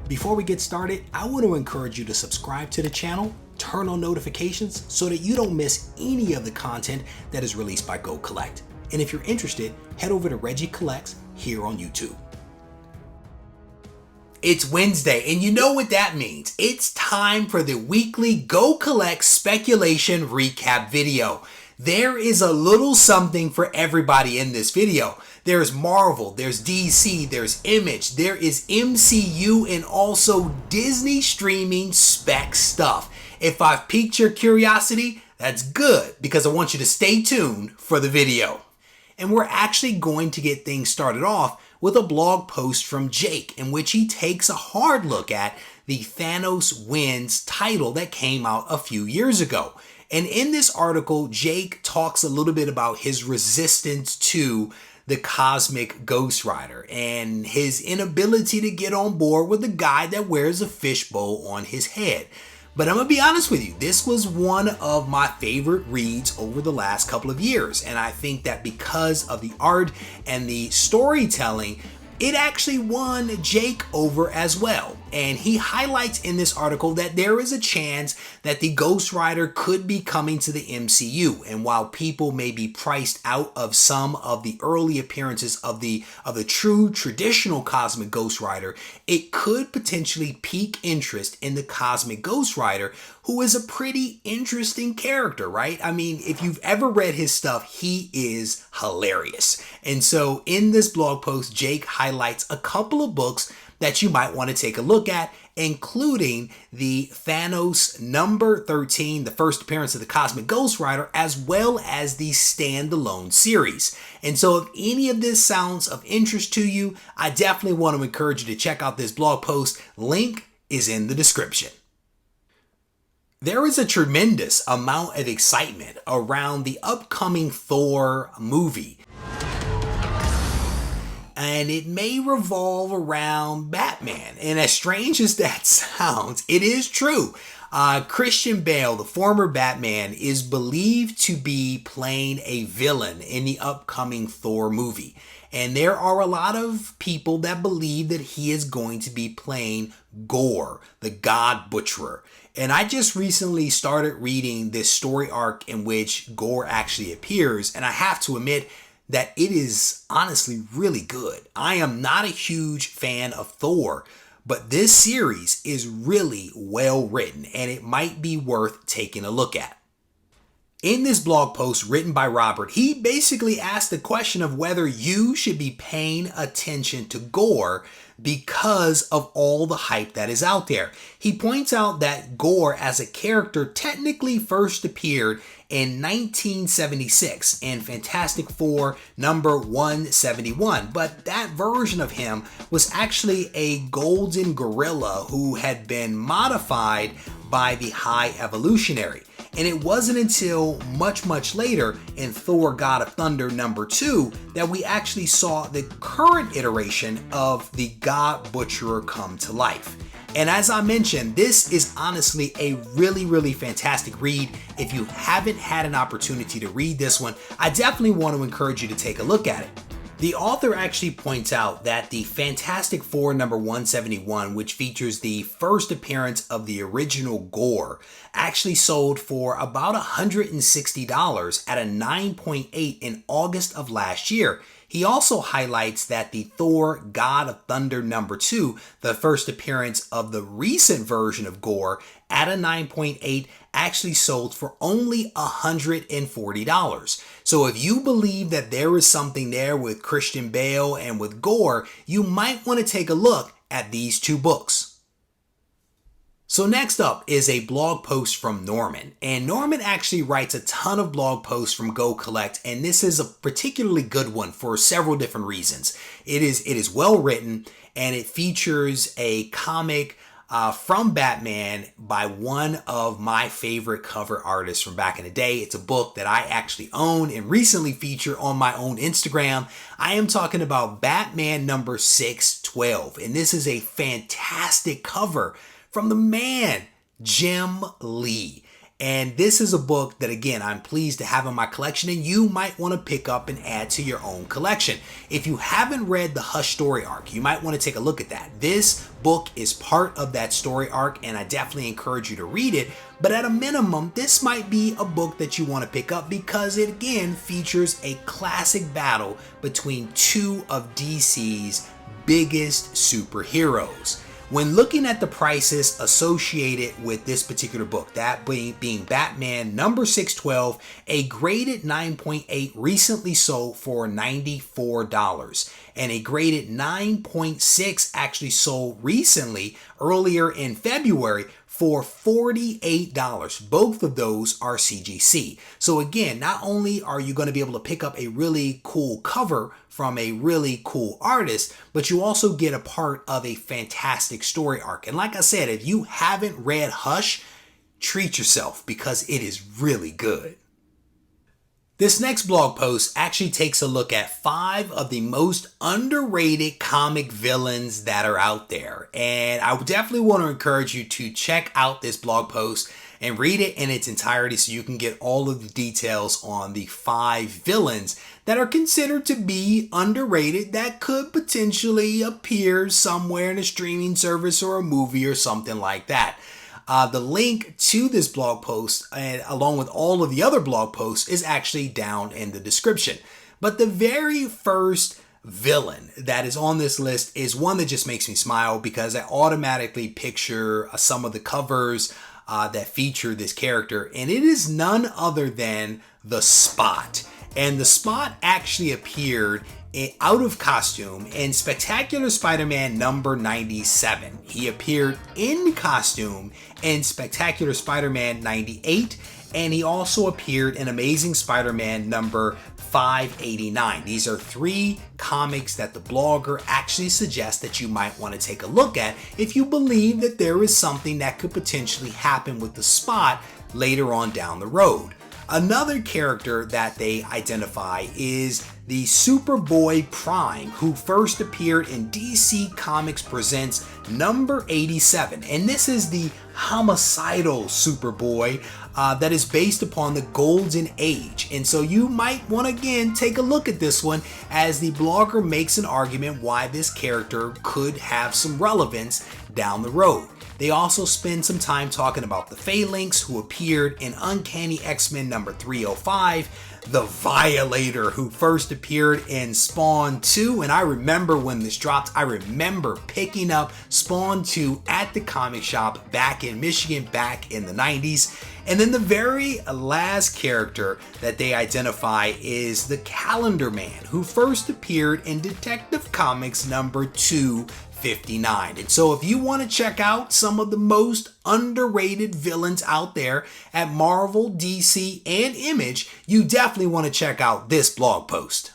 Before we get started, I want to encourage you to subscribe to the channel, turn on notifications so that you don't miss any of the content that is released by Go Collect. And if you're interested, head over to Reggie Collects here on YouTube. It's Wednesday, and you know what that means. It's time for the weekly Go Collect speculation recap video. There is a little something for everybody in this video. There's Marvel, there's DC, there's Image, there is MCU, and also Disney Streaming Spec stuff. If I've piqued your curiosity, that's good, because I want you to stay tuned for the video. And we're actually going to get things started off with a blog post from Jake in which he takes a hard look at the Thanos Wins title that came out a few years ago. And in this article, Jake talks a little bit about his resistance to the cosmic Ghost Rider and his inability to get on board with the guy that wears a fishbowl on his head. But I'm gonna be honest with you, this was one of my favorite reads over the last couple of years. And I think that because of the art and the storytelling, it actually won Jake over as well. And he highlights in this article that there is a chance that the Ghost Rider could be coming to the MCU. And while people may be priced out of some of the early appearances of the true traditional Cosmic Ghost Rider, it could potentially pique interest in the Cosmic Ghost Rider, who is a pretty interesting character, right? I mean, if you've ever read his stuff, he is hilarious. And so in this blog post, Jake highlights a couple of books that you might want to take a look at, including the Thanos number 13, the first appearance of the Cosmic Ghost Rider, as well as the standalone series. And so if any of this sounds of interest to you, I definitely want to encourage you to check out this blog post. Link is in the description. There is a tremendous amount of excitement around the upcoming Thor movie. And it may revolve around Batman. And as strange as that sounds, it is true. Christian Bale, the former Batman, is believed to be playing a villain in the upcoming Thor movie. And there are a lot of people that believe that he is going to be playing Gorr, the God Butcherer. And I just recently started reading this story arc in which Gorr actually appears. And I have to admit that it is honestly really good. I am not a huge fan of Thor, but this series is really well written and it might be worth taking a look at. In this blog post written by Robert, he basically asked the question of whether you should be paying attention to Gorr because of all the hype that is out there. He points out that Gorr as a character technically first appeared in 1976 in Fantastic Four number 171, but that version of him was actually a golden gorilla who had been modified by the High Evolutionary. And it wasn't until much later in Thor God of Thunder number 2 that we actually saw the current iteration of the God Butcherer come to life. And as I mentioned, this is honestly a really fantastic read. If you haven't had an opportunity to read this one, I definitely want to encourage you to take a look at it. The author actually points out that the Fantastic Four number 171, which features the first appearance of the original Gorr, actually sold for about $160 at a 9.8 in August of last year. He also highlights that the Thor God of Thunder number 2, the first appearance of the recent version of Gorr, at a 9.8 actually sold for only $140. So if you believe that there is something there with Christian Bale and with Gorr, you might want to take a look at these two books. So next up is a blog post from Norman, and Norman actually writes a ton of blog posts from Go Collect, and this is a particularly good one for several different reasons. It is well written, and it features a comic from Batman by one of my favorite cover artists from back in the day. It's a book that I actually own and recently feature on my own Instagram. I am talking about Batman number 612, and this is a fantastic cover from the man, Jim Lee. And this is a book that, again, I'm pleased to have in my collection, and you might want to pick up and add to your own collection. If you haven't read the Hush story arc, you might want to take a look at that. This book is part of that story arc, and I definitely encourage you to read it. But at a minimum, this might be a book that you want to pick up because it, again, features a classic battle between two of DC's biggest superheroes. When looking at the prices associated with this particular book, that being Batman number 612, a graded 9.8 recently sold for $94, and a graded 9.6 actually sold recently, earlier in February, for $48. Both of those are CGC. So again, not only are you going to be able to pick up a really cool cover from a really cool artist, but you also get a part of a fantastic story arc. And like I said, if you haven't read Hush, treat yourself because it is really good. This next blog post actually takes a look at 5 of the most underrated comic villains that are out there. And I would definitely want to encourage you to check out this blog post and read it in its entirety so you can get all of the details on the 5 villains that are considered to be underrated that could potentially appear somewhere in a streaming service or a movie or something like that. The link to this blog post, along with all of the other blog posts, is actually down in the description. But the very first villain that is on this list is one that just makes me smile because I automatically picture some of the covers that feature this character, and it is none other than the Spot. And the Spot actually appeared out of costume in Spectacular Spider-Man number 97. He appeared in costume in Spectacular Spider-Man 98, and he also appeared in Amazing Spider-Man number 589. These are 3 comics that the blogger actually suggests that you might want to take a look at if you believe that there is something that could potentially happen with the Spot later on down the road. Another character that they identify is the Superboy Prime, who first appeared in DC Comics Presents number 87. And this is the homicidal Superboy that is based upon the Golden Age. And so you might want to, again, take a look at this one as the blogger makes an argument why this character could have some relevance down the road. They also spend some time talking about the Phalanx, who appeared in Uncanny X-Men number 305, the Violator, who first appeared in Spawn 2, and I remember when this dropped, I remember picking up Spawn 2 at the comic shop back in Michigan back in the 90s. And then the very last character that they identify is the Calendar Man, who first appeared in Detective Comics number 259. And so if you want to check out some of the most underrated villains out there at Marvel, DC, and Image, you definitely want to check out this blog post.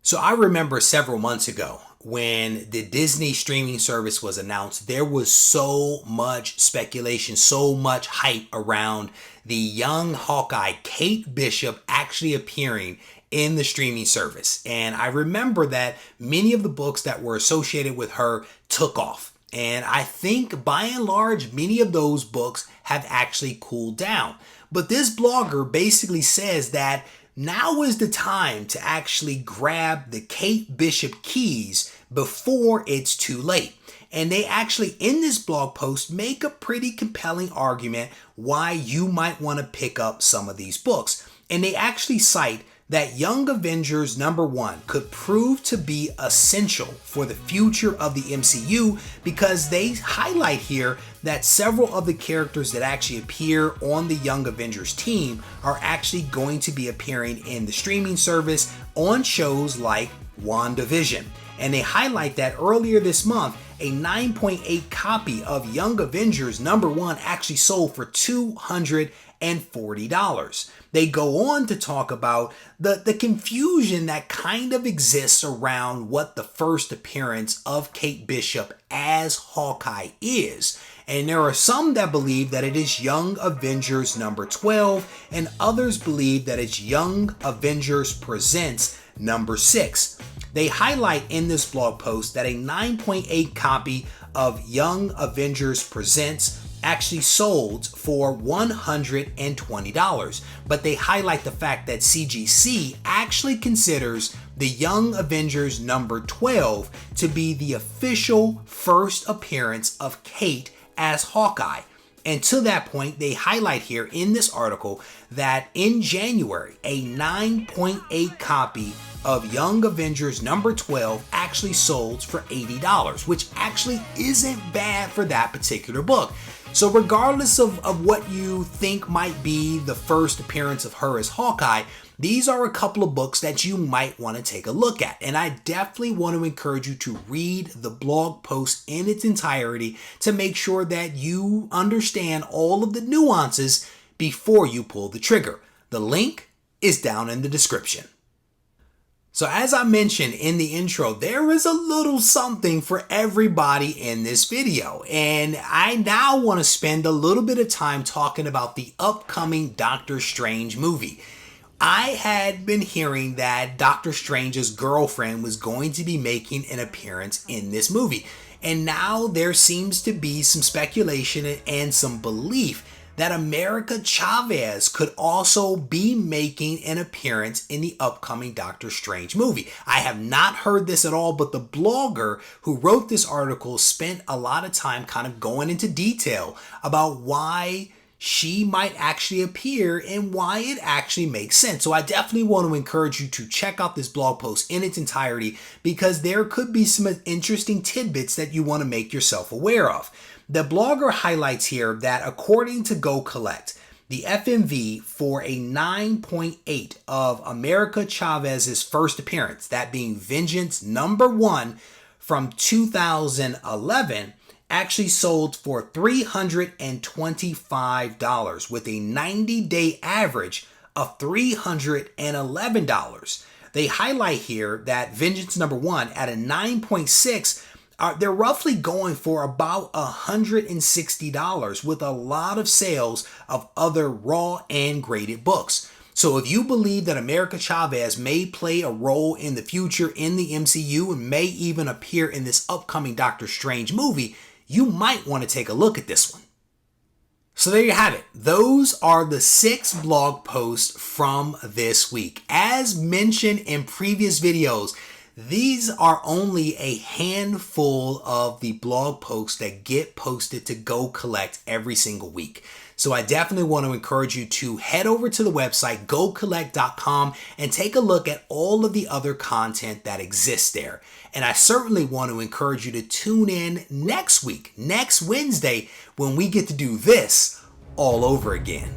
So I remember several months ago when the Disney streaming service was announced, there was so much speculation, so much hype around the young Hawkeye, Kate Bishop, actually appearing in the streaming service. And I remember that many of the books that were associated with her took off. And I think by and large, many of those books have actually cooled down. But this blogger basically says that now is the time to actually grab the Kate Bishop keys before it's too late. And they actually, in this blog post, make a pretty compelling argument why you might want to pick up some of these books. And they actually cite that Young Avengers number 1 could prove to be essential for the future of the MCU because they highlight here that several of the characters that actually appear on the Young Avengers team are actually going to be appearing in the streaming service on shows like WandaVision. And they highlight that earlier this month, a 9.8 copy of Young Avengers number 1 actually sold for $240. They go on to talk about the confusion that kind of exists around what the first appearance of Kate Bishop as Hawkeye is. And there are some that believe that it is Young Avengers number 12, and others believe that it's Young Avengers Presents number 6. They highlight in this blog post that a 9.8 copy of Young Avengers Presents actually sold for $120, but they highlight the fact that CGC actually considers the Young Avengers number 12 to be the official first appearance of Kate as Hawkeye. And to that point, they highlight here in this article that in January, a 9.8 copy of Young Avengers number 12 actually sold for $80, which actually isn't bad for that particular book. So regardless of what you think might be the first appearance of her as Hawkeye, these are a couple of books that you might want to take a look at. And I definitely want to encourage you to read the blog post in its entirety to make sure that you understand all of the nuances before you pull the trigger. The link is down in the description. So as I mentioned in the intro, there is a little something for everybody in this video. And I now want to spend a little bit of time talking about the upcoming Doctor Strange movie. I had been hearing that Doctor Strange's girlfriend was going to be making an appearance in this movie. And now there seems to be some speculation and some belief that America CHAVEZ could also be making an appearance in the upcoming Doctor Strange movie. I have not heard this at all, but the blogger who wrote this article spent a lot of time kind of going into detail about why she might actually appear and why it actually makes sense. So I definitely want to encourage you to check out this blog post in its entirety because there could be some interesting tidbits that you want to make yourself aware of. The blogger highlights here that according to Go Collect, the FMV for a 9.8 of America CHAVEZ's first appearance, that being Vengeance number 1 from 2011, actually sold for $325 with a 90-day average of $311. They highlight here that Vengeance number 1 at a 9.6, they're roughly going for about $160 with a lot of sales of other raw and graded books. So if you believe that America CHAVEZ may play a role in the future in the MCU and may even appear in this upcoming Doctor Strange movie, you might want to take a look at this one. So there you have it. Those are the 6 blog posts from this week. As mentioned in previous videos, these are only a handful of the blog posts that get posted to Go Collect every single week. So I definitely want to encourage you to head over to the website, gocollect.com, and take a look at all of the other content that exists there. And I certainly want to encourage you to tune in next week, next Wednesday, when we get to do this all over again.